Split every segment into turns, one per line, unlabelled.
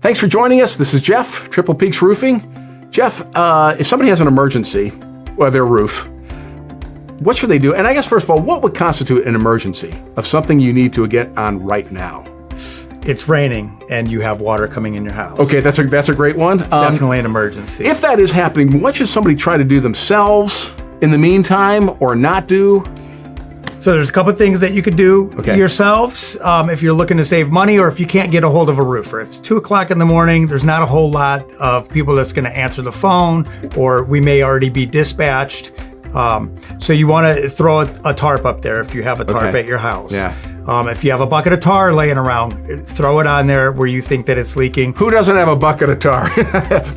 Thanks for joining us. This is Jeff, Triple Peaks Roofing. Jeff, if somebody has an emergency with their roof, what should they do? And I guess, first of all, what would constitute an emergency of something you need to get on right now?
It's raining and you have water coming in your house.
Okay, that's a great one.
Definitely an emergency.
If that is happening, what should somebody try to do themselves in the meantime or not do?
So there's a couple of things that you could do yourselves if you're looking to save money or if you can't get a hold of a roofer. If it's 2 o'clock in the morning, there's not a whole lot of people that's going to answer the phone, or we may already be dispatched. So you want to throw a tarp up there if you have a tarp at your house.
Yeah.
If you have a bucket of tar laying around, throw it on there where you think that it's leaking.
Who doesn't have a bucket of tar?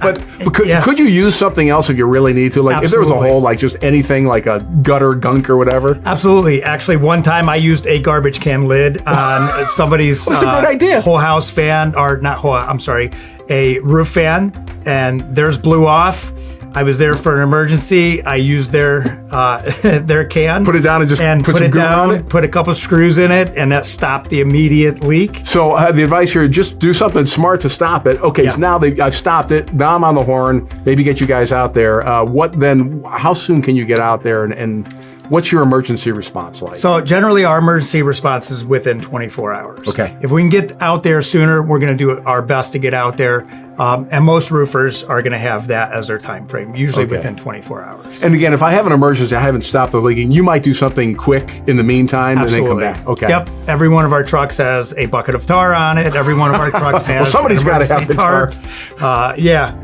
but could you use something else if you really need to? Like
Absolutely.
if there was a hole, like just anything like a gutter gunk or whatever?
Absolutely. Actually, one time I used a garbage can lid on somebody's
That's a good idea.
whole house fan, or not whole, I'm sorry, a roof fan, and theirs blew off. I was there for an emergency. I used their can.
Put it down and just put some glue on it?
Put a couple of screws in it, and that stopped the immediate leak.
So the advice here, just do something smart to stop it. Okay, so now I've stopped it. Now I'm on the horn. Maybe get you guys out there. What then? How soon can you get out there, and what's your emergency response like?
So generally our emergency response is within 24 hours.
Okay.
If we can get out there sooner, we're going to do our best to get out there. And most roofers are going to have that as their time frame, usually within 24 hours.
And again, if I have an emergency, I haven't stopped the leaking, you might do something quick in the meantime
Absolutely.
and then come back. Okay.
Yep. Every one of our trucks has a bucket of tar on it. Every one of our trucks has
well, somebody's got to have the tar.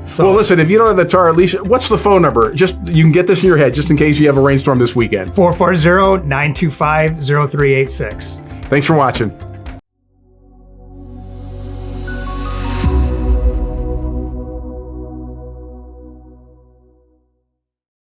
So,
well, listen, if you don't have the tar, at least, what's the phone number? Just, you can get this in your head just in case you have a rainstorm this weekend.
440-925-0386.
Thanks for watching.